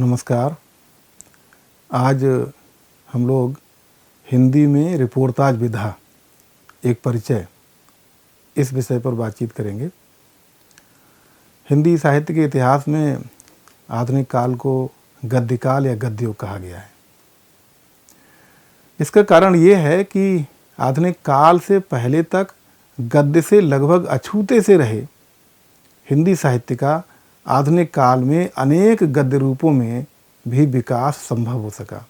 नमस्कार। आज हम लोग हिंदी में रिपोर्ताज विधा एक परिचय इस विषय पर बातचीत करेंगे। हिंदी साहित्य के इतिहास में आधुनिक काल को गद्यकाल या गद्ययुग कहा गया है। इसका कारण ये है कि आधुनिक काल से पहले तक गद्य से लगभग अछूते से रहे हिंदी साहित्य का आधुनिक काल में अनेक गद्य रूपों में भी विकास संभव हो सका।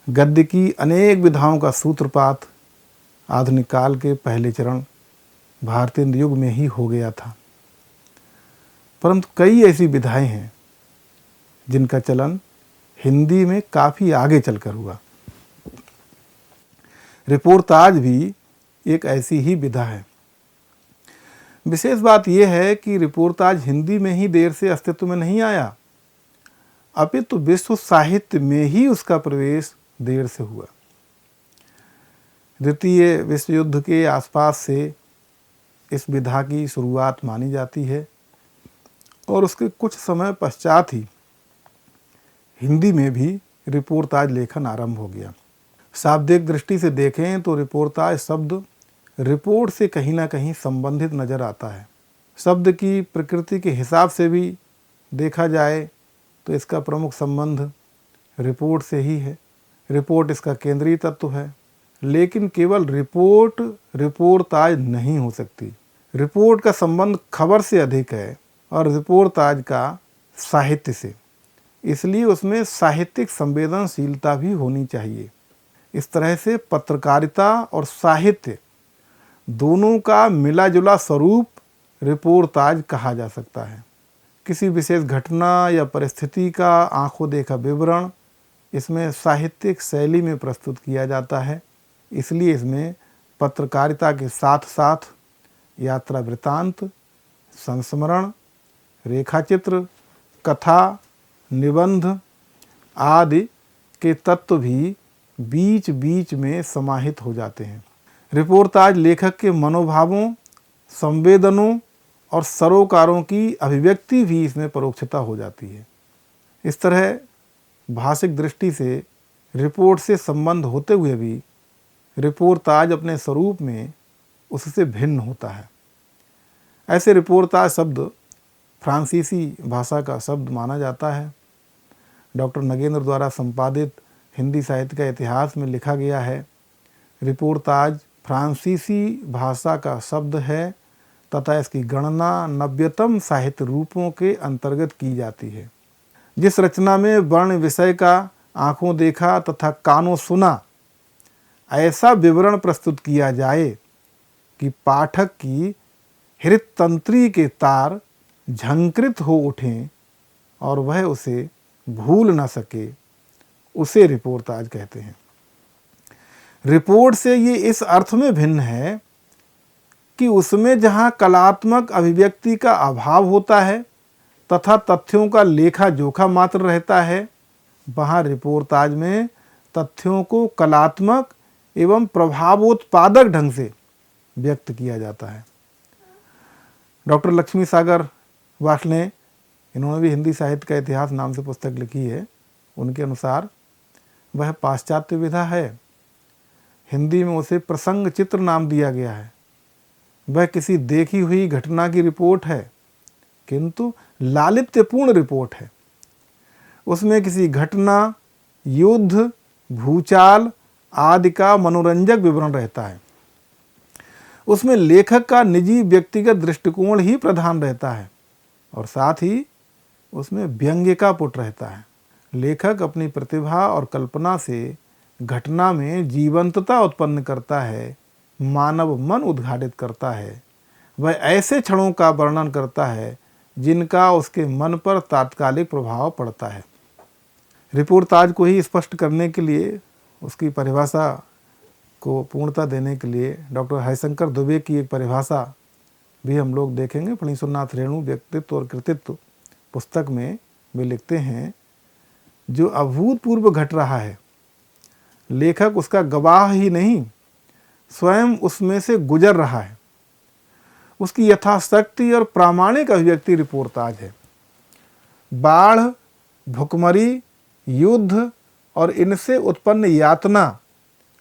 गद्य की अनेक विधाओं का सूत्रपात आधुनिक काल के पहले चरण भारतीय युग में ही हो गया था, परंतु कई ऐसी विधाएं हैं जिनका चलन हिंदी में काफ़ी आगे चलकर हुआ। रिपोर्ताज भी एक ऐसी ही विधा है। विशेष बात यह है कि रिपोर्ताज हिंदी में ही देर से अस्तित्व में नहीं आया, अपितु विश्व साहित्य में ही उसका प्रवेश देर से हुआ। द्वितीय विश्व युद्ध के आसपास से इस विधा की शुरुआत मानी जाती है और उसके कुछ समय पश्चात ही हिंदी में भी रिपोर्ताज लेखन आरंभ हो गया। शाब्दिक दृष्टि से देखें तो रिपोर्ताज शब्द रिपोर्ट से कहीं ना कहीं संबंधित नज़र आता है। शब्द की प्रकृति के हिसाब से भी देखा जाए तो इसका प्रमुख संबंध रिपोर्ट से ही है। रिपोर्ट इसका केंद्रीय तत्व है, लेकिन केवल रिपोर्ट रिपोर्ताज नहीं हो सकती। रिपोर्ट का संबंध खबर से अधिक है और रिपोर्ताज का साहित्य से, इसलिए उसमें साहित्यिक संवेदनशीलता भी होनी चाहिए। इस तरह से पत्रकारिता और साहित्य दोनों का मिला जुला स्वरूप रिपोर्ताज कहा जा सकता है। किसी विशेष घटना या परिस्थिति का आंखों देखा विवरण इसमें साहित्यिक शैली में प्रस्तुत किया जाता है, इसलिए इसमें पत्रकारिता के साथ साथ यात्रा वृत्तांत, संस्मरण, रेखाचित्र, कथा, निबंध आदि के तत्व भी बीच बीच में समाहित हो जाते हैं। रिपोर्ताज लेखक के मनोभावों, संवेदनों और सरोकारों की अभिव्यक्ति भी इसमें परोक्षता हो जाती है। इस तरह भाषिक दृष्टि से रिपोर्ट से संबंध होते हुए भी रिपोर्ताज अपने स्वरूप में उससे भिन्न होता है। ऐसे रिपोर्ताज शब्द फ्रांसीसी भाषा का शब्द माना जाता है। डॉक्टर नगेंद्र द्वारा संपादित हिंदी साहित्य का इतिहास में लिखा गया है, रिपोर्ताज फ्रांसीसी भाषा का शब्द है तथा इसकी गणना नव्यतम साहित्य रूपों के अंतर्गत की जाती है। जिस रचना में वर्ण विषय का आंखों देखा तथा कानों सुना ऐसा विवरण प्रस्तुत किया जाए कि पाठक की हृत्तंत्री के तार झंकृत हो उठें और वह उसे भूल न सके, उसे रिपोर्ताज कहते हैं। रिपोर्ट से ये इस अर्थ में भिन्न है कि उसमें जहाँ कलात्मक अभिव्यक्ति का अभाव होता है तथा तथ्यों का लेखा जोखा मात्र रहता है, वहाँ रिपोर्ताज में तथ्यों को कलात्मक एवं प्रभावोत्पादक ढंग से व्यक्त किया जाता है। डॉक्टर लक्ष्मी सागर वासले, इन्होंने भी हिंदी साहित्य का इतिहास नाम से पुस्तक लिखी है। उनके अनुसार वह पाश्चात्य विधा है। हिंदी में उसे प्रसंग चित्र नाम दिया गया है। वह किसी देखी हुई घटना की रिपोर्ट है, किंतु लालित्यपूर्ण रिपोर्ट है। उसमें किसी घटना, युद्ध, भूचाल आदि का मनोरंजक विवरण रहता है। उसमें लेखक का निजी व्यक्तिगत दृष्टिकोण ही प्रधान रहता है और साथ ही उसमें व्यंग्य का पुट रहता है। लेखक अपनी प्रतिभा और कल्पना से घटना में जीवंतता उत्पन्न करता है, मानव मन उद्घाटित करता है। वह ऐसे क्षणों का वर्णन करता है जिनका उसके मन पर तात्कालिक प्रभाव पड़ता है। रिपोर्ताज को ही स्पष्ट करने के लिए, उसकी परिभाषा को पूर्णता देने के लिए डॉक्टर हरिशंकर दुबे की एक परिभाषा भी हम लोग देखेंगे। फणीश्वरनाथ रेणु व्यक्तित्व और कृतित्व पुस्तक में वे लिखते हैं, जो अभूतपूर्व घट रहा है, लेखक उसका गवाह ही नहीं, स्वयं उसमें से गुजर रहा है। उसकी यथाशक्ति और प्रामाणिक अभिव्यक्ति रिपोर्ताज है। बाढ़ भुखमरी, युद्ध और इनसे उत्पन्न यातना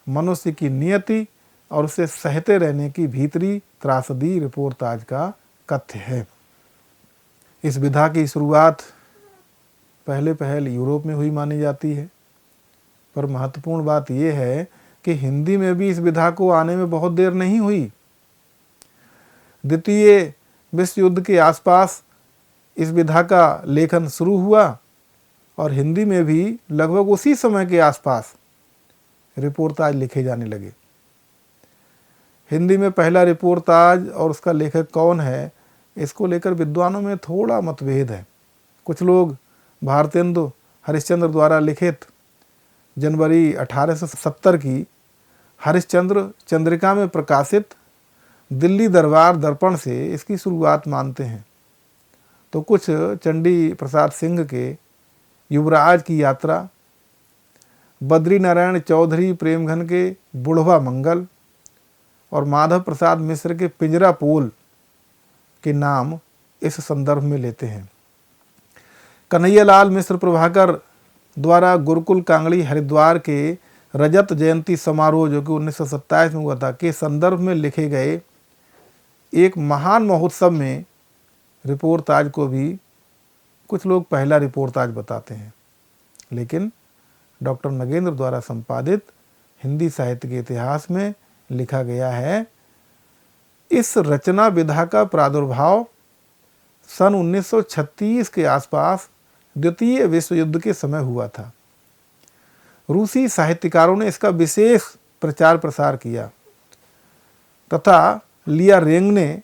मनुष्य की नियति और उसे सहते रहने की भीतरी त्रासदी रिपोर्ताज का कथ्य है। इस विधा की शुरुआत पहल यूरोप में हुई मानी जाती है, पर महत्वपूर्ण बात यह है कि हिंदी में भी इस विधा को आने में बहुत देर नहीं हुई। द्वितीय विश्व युद्ध के आसपास इस विधा का लेखन शुरू हुआ और हिंदी में भी लगभग उसी समय के आसपास रिपोर्ताज लिखे जाने लगे। हिंदी में पहला रिपोर्ताज और उसका लेखक कौन है, इसको लेकर विद्वानों में थोड़ा मतभेद है। कुछ लोग भारतेंदु हरिश्चंद्र द्वारा लिखित जनवरी 1870 की हरिश्चंद्र चंद्रिका में प्रकाशित दिल्ली दरबार दर्पण से इसकी शुरुआत मानते हैं, तो कुछ चंडी प्रसाद सिंह के युवराज की यात्रा, बद्री नारायण चौधरी प्रेमघन के बुढ़वा मंगल और माधव प्रसाद मिश्र के पिंजरा पोल के नाम इस संदर्भ में लेते हैं। कन्हैयालाल मिश्र प्रभाकर द्वारा गुरुकुल कांगड़ी हरिद्वार के रजत जयंती समारोह जो कि 1927 में हुआ था के संदर्भ में लिखे गए एक महान महोत्सव में रिपोर्ताज को भी कुछ लोग पहला रिपोर्ताज बताते हैं, लेकिन डॉक्टर नगेंद्र द्वारा संपादित हिंदी साहित्य के इतिहास में लिखा गया है, इस रचना विधा का प्रादुर्भाव सन 1936 के आसपास द्वितीय विश्व युद्ध के समय हुआ था। रूसी साहित्यकारों ने इसका विशेष प्रचार प्रसार किया तथा लिया रेंग ने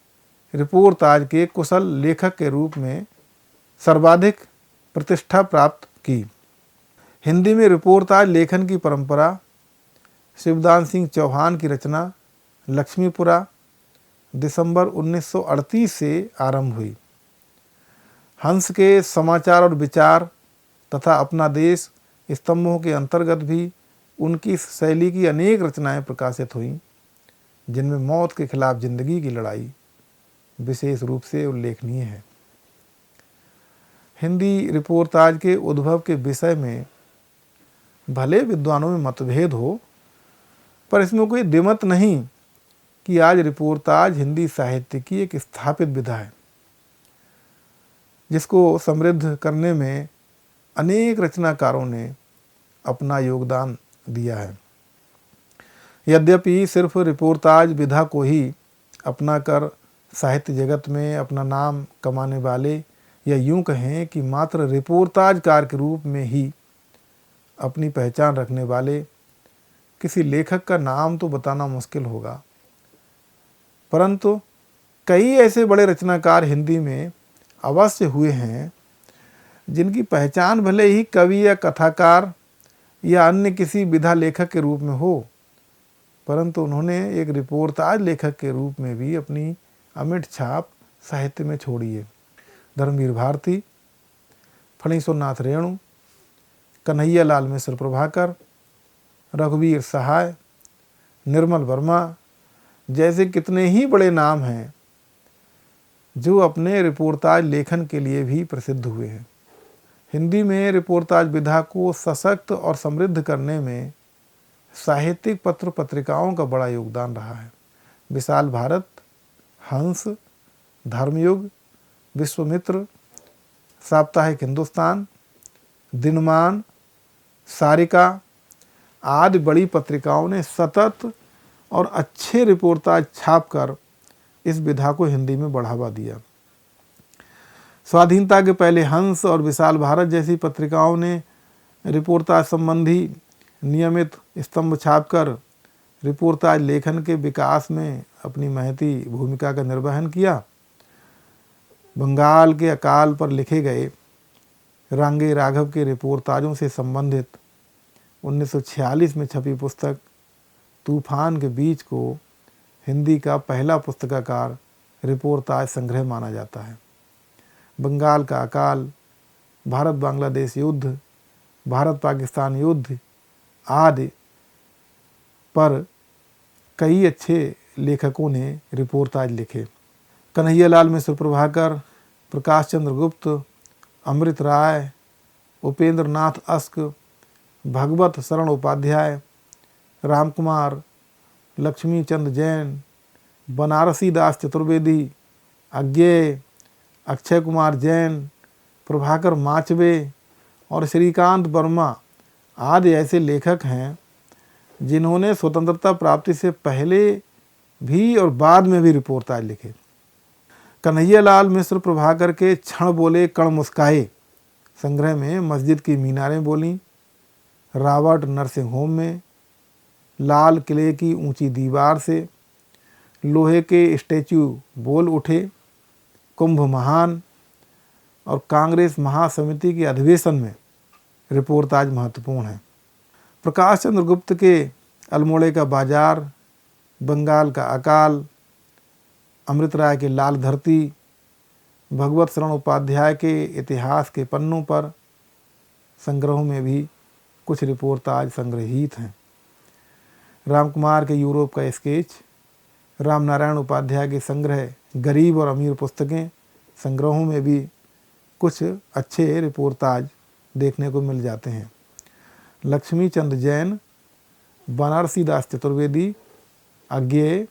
रिपोर्ताज के कुशल लेखक के रूप में सर्वाधिक प्रतिष्ठा प्राप्त की। हिंदी में रिपोर्ताज लेखन की परंपरा शिवदान सिंह चौहान की रचना लक्ष्मीपुरा दिसंबर 1938 से आरंभ हुई। हंस के समाचार और विचार तथा अपना देश स्तंभों के अंतर्गत भी उनकी इस शैली की अनेक रचनाएं प्रकाशित हुईं, जिनमें मौत के खिलाफ जिंदगी की लड़ाई विशेष रूप से उल्लेखनीय है। हिंदी रिपोर्ताज के उद्भव के विषय में भले विद्वानों में मतभेद हो, पर इसमें कोई दिमत नहीं कि आज रिपोर्ताज हिंदी साहित्य की एक स्थापित विधा है, जिसको समृद्ध करने में अनेक रचनाकारों ने अपना योगदान दिया है। यद्यपि सिर्फ रिपोर्ताज विधा को ही अपनाकर साहित्य जगत में अपना नाम कमाने वाले, या यूं कहें कि मात्र रिपोर्ताजकार के रूप में ही अपनी पहचान रखने वाले किसी लेखक का नाम तो बताना मुश्किल होगा, परंतु कई ऐसे बड़े रचनाकार हिंदी में अवश्य हुए हैं जिनकी पहचान भले ही कवि या कथाकार या अन्य किसी विधा लेखक के रूप में हो, परंतु उन्होंने एक रिपोर्ताज लेखक के रूप में भी अपनी अमिट छाप साहित्य में छोड़ी है। धर्मवीर भारती, फणीश्वर नाथ रेणु, कन्हैयालाल मिश्र प्रभाकर, रघुवीर सहाय, निर्मल वर्मा जैसे कितने ही बड़े नाम हैं जो अपने रिपोर्ताज लेखन के लिए भी प्रसिद्ध हुए हैं। हिंदी में रिपोर्ताज विधा को सशक्त और समृद्ध करने में साहित्यिक पत्र पत्रिकाओं का बड़ा योगदान रहा है। विशाल भारत, हंस, धर्मयुग, विश्वमित्र, साप्ताहिक हिंदुस्तान, दिनमान, सारिका आदि बड़ी पत्रिकाओं ने सतत और अच्छे रिपोर्ताज छापकर इस विधा को हिंदी में बढ़ावा दिया। स्वाधीनता के पहले हंस और विशाल भारत जैसी पत्रिकाओं ने रिपोर्ताज संबंधी नियमित स्तंभ छापकर रिपोर्ताज लेखन के विकास में अपनी महती भूमिका का निर्वहन किया। बंगाल के अकाल पर लिखे गए रांगे राघव के रिपोर्ताजों से संबंधित 1946 में छपी पुस्तक तूफान के बीच को हिंदी का पहला पुस्तकाकार रिपोर्ताज संग्रह माना जाता है। बंगाल का अकाल, भारत बांग्लादेश युद्ध, भारत पाकिस्तान युद्ध आदि पर कई अच्छे लेखकों ने रिपोर्ताज लिखे। कन्हैयालाल मिश्र प्रभाकर, प्रकाश चंद्र गुप्त, अमृत राय, उपेंद्र नाथ अस्क, भगवत शरण उपाध्याय, रामकुमार, लक्ष्मी चंद जैन, बनारसी दास चतुर्वेदी, अज्ञेय, अक्षय कुमार जैन, प्रभाकर माचवे और श्रीकांत वर्मा आदि ऐसे लेखक हैं जिन्होंने स्वतंत्रता प्राप्ति से पहले भी और बाद में भी रिपोर्टाज लिखे। कन्हैयालाल मिश्र प्रभाकर के क्षण बोले कण मुस्काए संग्रह में मस्जिद की मीनारें बोलीं, रॉबर्ट नर्सिंग होम में लाल किले की ऊंची दीवार से लोहे के स्टैच्यू बोल उठे, कुंभ महान और कांग्रेस महासमिति के अधिवेशन में रिपोर्टाज महत्वपूर्ण है। प्रकाश चंद्र गुप्त के अल्मोड़े का बाजार, बंगाल का अकाल, अमृत राय के लाल धरती, भगवत शरण उपाध्याय के इतिहास के पन्नों पर संग्रहों में भी कुछ रिपोर्टाज संग्रहित हैं। रामकुमार के यूरोप का स्केच, रामनारायण उपाध्याय के संग्रह गरीब और अमीर पुस्तकें संग्रहों में भी कुछ अच्छे रिपोर्टाज देखने को मिल जाते हैं। लक्ष्मी चंद जैन, बनारसी दास चतुर्वेदी, अज्ञेय,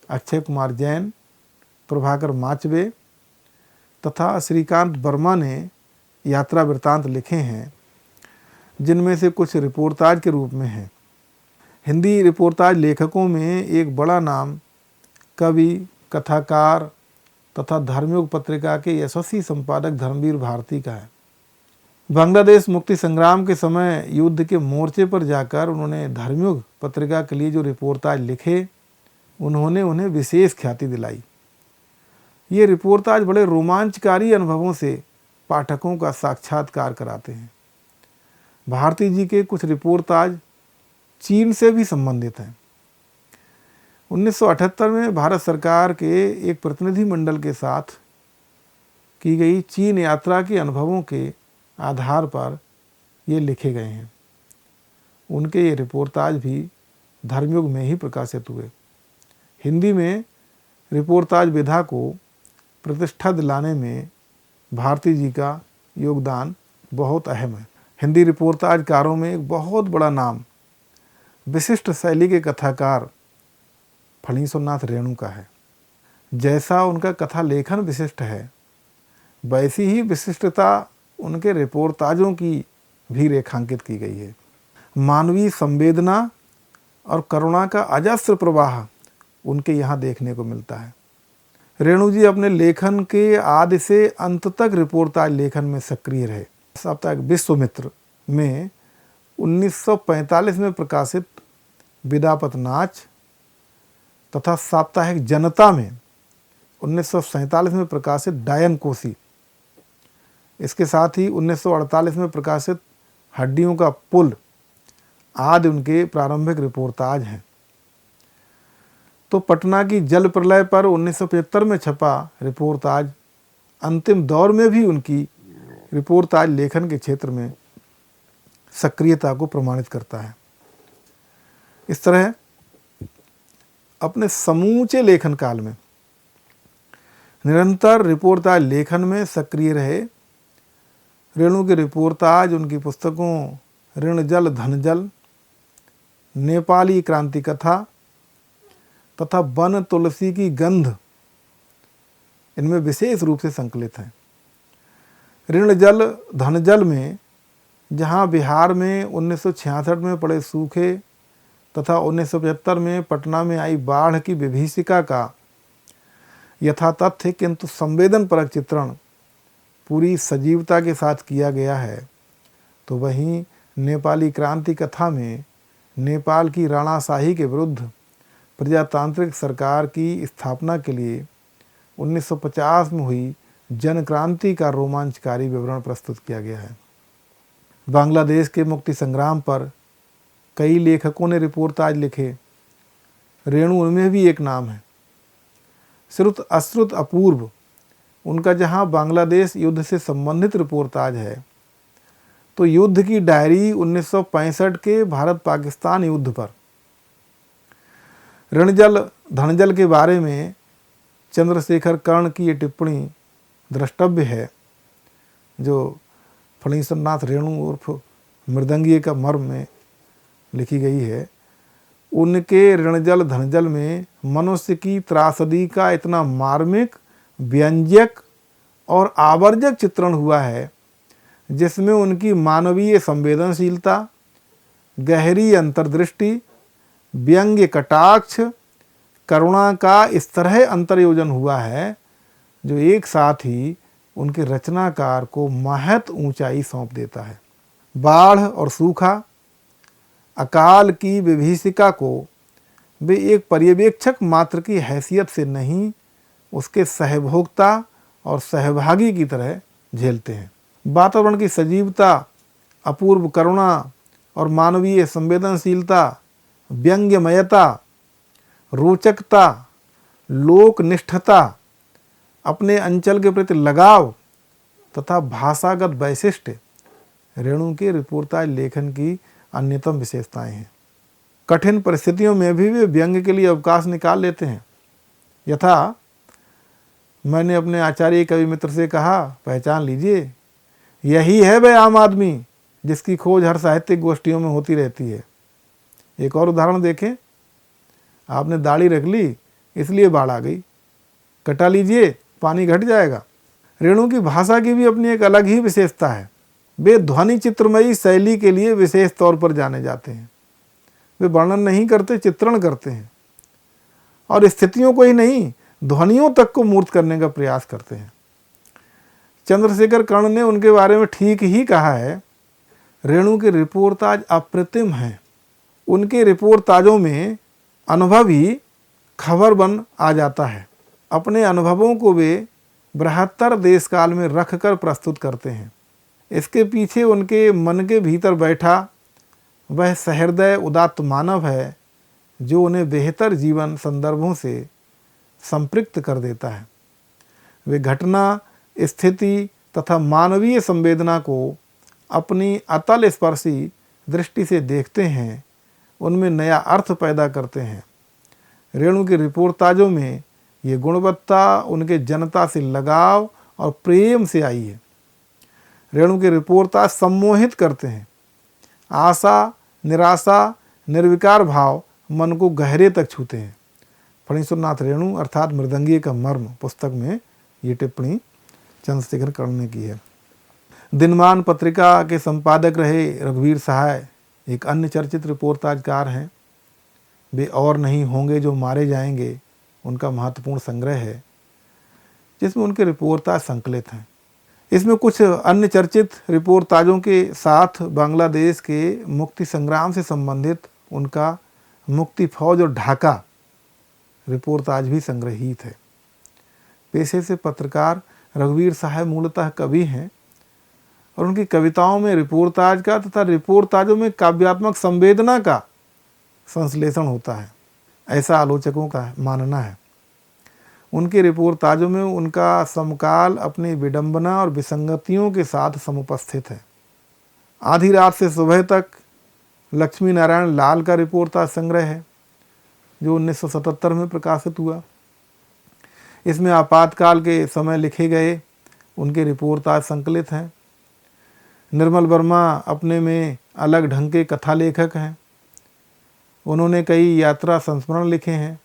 अक्षय कुमार जैन, प्रभाकर माचवे तथा श्रीकांत वर्मा ने यात्रा वृत्तांत लिखे हैं, जिनमें से कुछ रिपोर्टाज के रूप में हैं। हिंदी रिपोर्टाज लेखकों में एक बड़ा नाम कवि, कथाकार तथा धर्मयुग पत्रिका के यशस्वी संपादक धर्मवीर भारती का है। बांग्लादेश मुक्ति संग्राम के समय युद्ध के मोर्चे पर जाकर उन्होंने धर्मयुग पत्रिका के लिए जो रिपोर्टाज लिखे, उन्होंने उन्हें विशेष ख्याति दिलाई। ये रिपोर्टाज बड़े रोमांचकारी अनुभवों से पाठकों का साक्षात्कार कराते हैं। भारती जी के कुछ रिपोर्टाज चीन से भी संबंधित हैं। 1978 में भारत सरकार के एक प्रतिनिधि मंडल के साथ की गई चीन यात्रा के अनुभवों के आधार पर ये लिखे गए हैं। उनके ये रिपोर्टाज भी धर्मयुग में ही प्रकाशित हुए। हिंदी में रिपोर्टाज विधा को प्रतिष्ठा दिलाने में भारती जी का योगदान बहुत अहम है। हिंदी रिपोर्टाजकारों में एक बहुत बड़ा नाम विशिष्ट शैली के कथाकार फणीश्वरनाथ रेणु का है। जैसा उनका कथा लेखन विशिष्ट है, वैसी ही विशिष्टता उनके रिपोर्टाजों की भी रेखांकित की गई है। मानवीय संवेदना और करुणा का अजस्र प्रवाह उनके यहाँ देखने को मिलता है। रेणु जी अपने लेखन के आदि से अंत तक रिपोर्टाज लेखन में सक्रिय रहे। साप्ताहिक विश्वमित्र में 1945 में प्रकाशित विदापत नाच तथा साप्ताहिक जनता में 1947 में प्रकाशित डायन कोसी, इसके साथ ही 1948 में प्रकाशित हड्डियों का पुल आदि उनके प्रारंभिक रिपोर्टाज हैं। तो पटना की जल प्रलय पर 1975 में छपा रिपोर्टाज अंतिम दौर में भी उनकी रिपोर्टाज लेखन के क्षेत्र में सक्रियता को प्रमाणित करता है। इस तरह अपने समूचे लेखन काल में निरंतर रिपोर्टाज लेखन में सक्रिय रहे रेणु के रिपोर्टाज उनकी पुस्तकों ऋण जल धन जल, नेपाली क्रांति कथा तथा वन तुलसी की गंध इनमें विशेष रूप से संकलित हैं। ऋण जल धन जल में जहां बिहार में 1966 में पड़े सूखे तथा 1975 में पटना में आई बाढ़ की विभीषिका का यथातथ्य किंतु संवेदनपरक चित्रण पूरी सजीवता के साथ किया गया है, तो वहीं नेपाली क्रांति कथा में नेपाल की राणाशाही के विरुद्ध प्रजातांत्रिक सरकार की स्थापना के लिए 1950 में हुई जन क्रांति का रोमांचकारी विवरण प्रस्तुत किया गया है। बांग्लादेश के मुक्ति संग्राम पर कई लेखकों ने रिपोर्टाज लिखे। रेणु उनमें भी एक नाम है। श्रुत अश्रुत अपूर्व उनका जहां बांग्लादेश युद्ध से संबंधित रिपोर्टाज है, तो युद्ध की डायरी 1965 के भारत पाकिस्तान युद्ध पर। ऋणजल धनजल के बारे में चंद्रशेखर कर्ण की ये टिप्पणी द्रष्टव्य है, जो फणीश्वर नाथ रेणु उर्फ मृदंगीय का मर्म में लिखी गई है। उनके ऋणजल धनजल में मनुष्य की त्रासदी का इतना मार्मिक, व्यंजक और आवर्जक चित्रण हुआ है, जिसमें उनकी मानवीय संवेदनशीलता, गहरी अंतर्दृष्टि, व्यंग्य कटाक्ष, करुणा का इस तरह अंतर्योजन हुआ है जो एक साथ ही उनके रचनाकार को महत ऊंचाई सौंप देता है। बाढ़ और सूखा, अकाल की विभीषिका को वे एक पर्यवेक्षक मात्र की हैसियत से नहीं, उसके सहभोक्ता और सहभागी की तरह झेलते हैं। वातावरण की सजीवता, अपूर्व करुणा और मानवीय संवेदनशीलता, व्यंग्यमयता, रोचकता, लोकनिष्ठता, अपने अंचल के प्रति लगाव तथा भाषागत वैशिष्ट्य रेणु के रिपोर्टाज लेखन की अन्यतम विशेषताएं हैं। कठिन परिस्थितियों में भी वे व्यंग्य के लिए अवकाश निकाल लेते हैं। यथा मैंने अपने आचार्य कवि मित्र से कहा, पहचान लीजिए, यही है वह आम आदमी जिसकी खोज हर साहित्यिक गोष्ठियों में होती रहती है। एक और उदाहरण देखें, आपने दाढ़ी रख ली इसलिए बाढ़ आ गई, कटा लीजिए पानी घट जाएगा। रेणु की भाषा की भी अपनी एक अलग ही विशेषता है। वे ध्वनि चित्रमयी शैली के लिए विशेष तौर पर जाने जाते हैं। वे वर्णन नहीं करते, चित्रण करते हैं और स्थितियों को ही नहीं, ध्वनियों तक को मूर्त करने का प्रयास करते हैं। चंद्रशेखर कर्ण ने उनके बारे में ठीक ही कहा है, रेणु के रिपोर्टाज अप्रतिम हैं। उनके रिपोर्टाजों में अनुभव ही खबर बन आ जाता है। अपने अनुभवों को वे बृहत्तर देश काल में रख कर प्रस्तुत करते हैं। इसके पीछे उनके मन के भीतर बैठा वह सहृदय उदात्त मानव है जो उन्हें बेहतर जीवन संदर्भों से संपृक्त कर देता है। वे घटना, स्थिति तथा मानवीय संवेदना को अपनी अतल स्पर्शी दृष्टि से देखते हैं, उनमें नया अर्थ पैदा करते हैं। रेणु के रिपोर्टाजों में ये गुणवत्ता उनके जनता से लगाव और प्रेम से आई है। रेणु के रिपोर्टाज सम्मोहित करते हैं। आशा, निराशा, निर्विकार भाव मन को गहरे तक छूते हैं। फणीश्वर नाथ रेणु अर्थात मृदंगीय का मर्म पुस्तक में ये टिप्पणी चंद्रशेखर कर्ण ने की है। दिनमान पत्रिका के संपादक रहे रघुवीर सहाय एक अन्य चर्चित रिपोर्टाजकार हैं। वे और नहीं होंगे जो मारे जाएंगे उनका महत्वपूर्ण संग्रह है, जिसमें उनके रिपोर्टाज संकलित हैं। इसमें कुछ अन्य चर्चित रिपोर्टाजों के साथ बांग्लादेश के मुक्ति संग्राम से संबंधित उनका मुक्ति फौज और ढाका रिपोर्टाज भी संग्रहित है। पेशे से पत्रकार रघुवीर सहाय मूलतः कवि हैं और उनकी कविताओं में रिपोर्टाज का तथा रिपोर्टाजों में काव्यात्मक संवेदना का संश्लेषण होता है, ऐसा आलोचकों का मानना है। उनके रिपोर्टाजों में उनका समकाल अपनी विडंबना और विसंगतियों के साथ समुपस्थित है। आधी रात से सुबह तक लक्ष्मी नारायण लाल का रिपोर्टाज संग्रह है जो 1977 में प्रकाशित हुआ। इसमें आपातकाल के समय लिखे गए उनके रिपोर्टाज संकलित हैं। निर्मल वर्मा अपने में अलग ढंग के कथा लेखक हैं। उन्होंने कई यात्रा संस्मरण लिखे हैं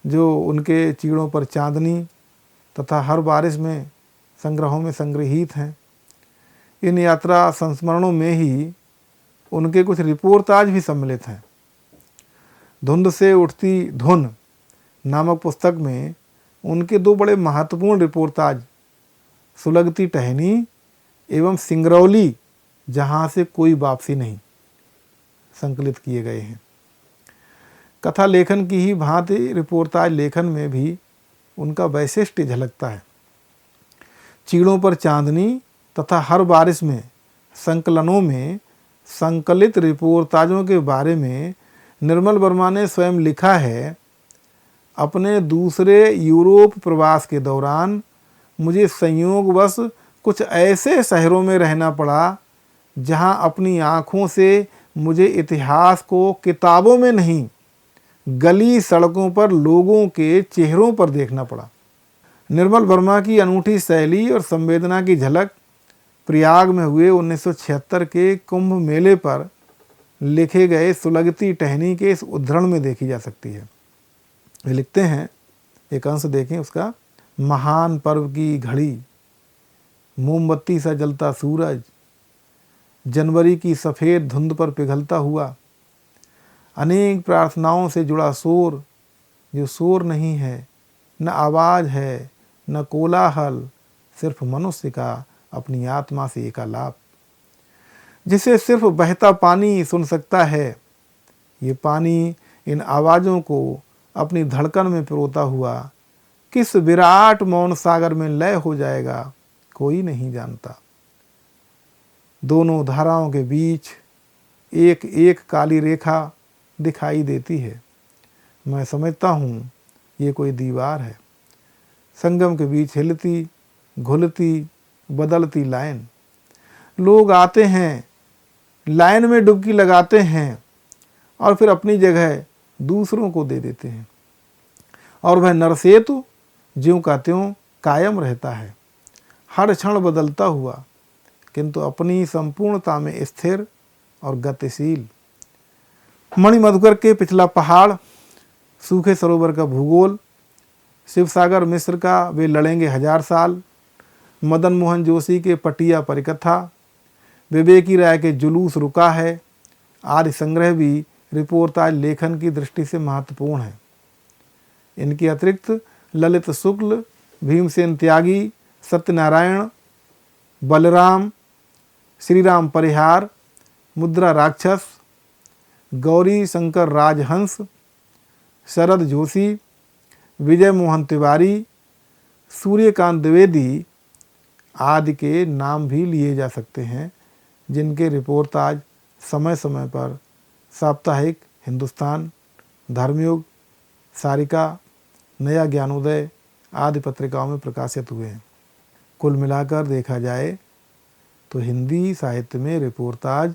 जो उनके चीड़ों पर चांदनी तथा हर बारिश में संग्रहों में संग्रहित हैं। इन यात्रा संस्मरणों में ही उनके कुछ रिपोर्टाज भी सम्मिलित हैं। धुंध से उठती धुन नामक पुस्तक में उनके दो बड़े महत्वपूर्ण रिपोर्टाज सुलगती टहनी एवं सिंगरौली जहाँ से कोई वापसी नहीं संकलित किए गए हैं। कथा लेखन की ही भांति रिपोर्टाज लेखन में भी उनका वैशिष्ट्य झलकता है। चीड़ों पर चांदनी तथा हर बारिश में संकलनों में संकलित रिपोर्टाजों के बारे में निर्मल वर्मा ने स्वयं लिखा है, अपने दूसरे यूरोप प्रवास के दौरान मुझे संयोगवश कुछ ऐसे शहरों में रहना पड़ा जहां अपनी आँखों से मुझे इतिहास को किताबों में नहीं, गली सड़कों पर लोगों के चेहरों पर देखना पड़ा। निर्मल वर्मा की अनूठी शैली और संवेदना की झलक प्रयाग में हुए 1976 के कुंभ मेले पर लिखे गए सुलगती टहनी के इस उद्धरण में देखी जा सकती है। वे लिखते हैं, एक अंश देखें उसका। महान पर्व की घड़ी, मोमबत्ती सा जलता सूरज, जनवरी की सफ़ेद धुंध पर पिघलता हुआ, अनेक प्रार्थनाओं से जुड़ा शोर जो शोर नहीं है, न आवाज़ है न कोलाहल, सिर्फ मनुष्य का अपनी आत्मा से एकालाप, जिसे सिर्फ बहता पानी सुन सकता है। ये पानी इन आवाज़ों को अपनी धड़कन में पिरोता हुआ किस विराट मौन सागर में लय हो जाएगा, कोई नहीं जानता। दोनों धाराओं के बीच एक एक काली रेखा दिखाई देती है। मैं समझता हूँ ये कोई दीवार है, संगम के बीच हिलती घुलती बदलती लाइन। लोग आते हैं, लाइन में डुबकी लगाते हैं और फिर अपनी जगह दूसरों को दे देते हैं, और वह नरसेतु ज्यों का त्यों कायम रहता है, हर क्षण बदलता हुआ किंतु अपनी संपूर्णता में स्थिर और गतिशील। मणिमधुकर के पिछला पहाड़, सूखे सरोवर का भूगोल, शिवसागर मिश्र का वे लड़ेंगे 1000 साल, मदन मोहन जोशी के पटिया परिकथा, विवेकी राय के जुलूस रुका है आदि संग्रह भी रिपोर्टाज लेखन की दृष्टि से महत्वपूर्ण है। इनके अतिरिक्त ललित शुक्ल, भीमसेन त्यागी, सत्यनारायण, बलराम, श्रीराम परिहार, मुद्रा राक्षस, गौरी शंकर राजहंस, शरद जोशी, विजय मोहन तिवारी, सूर्यकांत द्विवेदी आदि के नाम भी लिए जा सकते हैं, जिनके रिपोर्टाज समय समय पर साप्ताहिक हिंदुस्तान, धर्मयुग, सारिका, नया ज्ञानोदय आदि पत्रिकाओं में प्रकाशित हुए हैं। कुल मिलाकर देखा जाए तो हिंदी साहित्य में रिपोर्टाज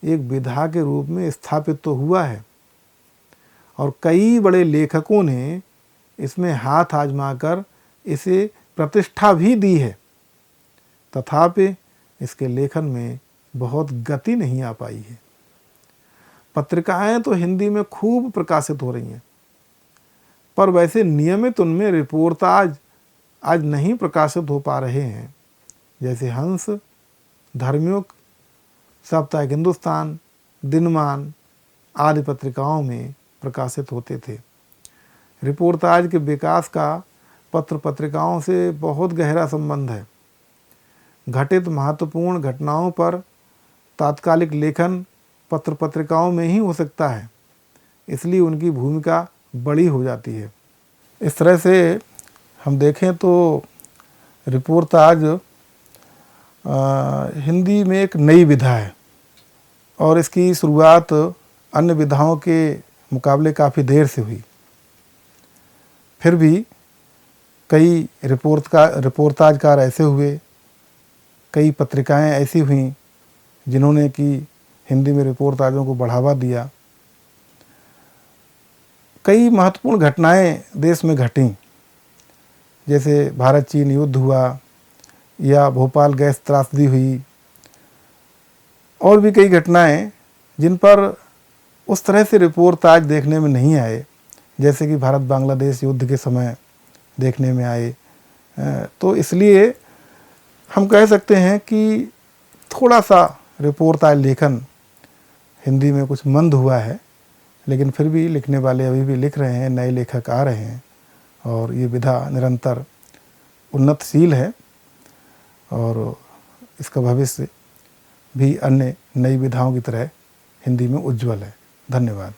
एक विधा के रूप में स्थापित तो हुआ है और कई बड़े लेखकों ने इसमें हाथ आजमाकर इसे प्रतिष्ठा भी दी है, तथापि इसके लेखन में बहुत गति नहीं आ पाई है। पत्रिकाएं तो हिंदी में खूब प्रकाशित हो रही हैं, पर वैसे नियमित उनमें रिपोर्टाज आज नहीं प्रकाशित हो पा रहे हैं, जैसे हंस, धर्मयुग, साप्ताहिक हिंदुस्तान, दिनमान आदि पत्रिकाओं में प्रकाशित होते थे। रिपोर्टाज के विकास का पत्र पत्रिकाओं से बहुत गहरा संबंध है। घटित महत्वपूर्ण घटनाओं पर तात्कालिक लेखन पत्र पत्रिकाओं में ही हो सकता है, इसलिए उनकी भूमिका बड़ी हो जाती है। इस तरह से हम देखें तो रिपोर्टाज हिंदी में एक नई विधा है और इसकी शुरुआत अन्य विधाओं के मुकाबले काफ़ी देर से हुई। फिर भी कई रिपोर्टाजकार ऐसे हुए, कई पत्रिकाएं ऐसी हुईं जिन्होंने कि हिंदी में रिपोर्टाजों को बढ़ावा दिया। कई महत्वपूर्ण घटनाएं देश में घटीं, जैसे भारत चीन युद्ध हुआ या भोपाल गैस त्रासदी हुई, और भी कई घटनाएं जिन पर उस तरह से रिपोर्टाज देखने में नहीं आए, जैसे कि भारत बांग्लादेश युद्ध के समय देखने में आए। तो इसलिए हम कह सकते हैं कि थोड़ा सा रिपोर्टाज लेखन हिंदी में कुछ मंद हुआ है, लेकिन फिर भी लिखने वाले अभी भी लिख रहे हैं, नए लेखक आ रहे हैं और ये विधा निरंतर उन्नतशील है और इसका भविष्य भी अन्य नई विधाओं की तरह हिंदी में उज्ज्वल है। धन्यवाद।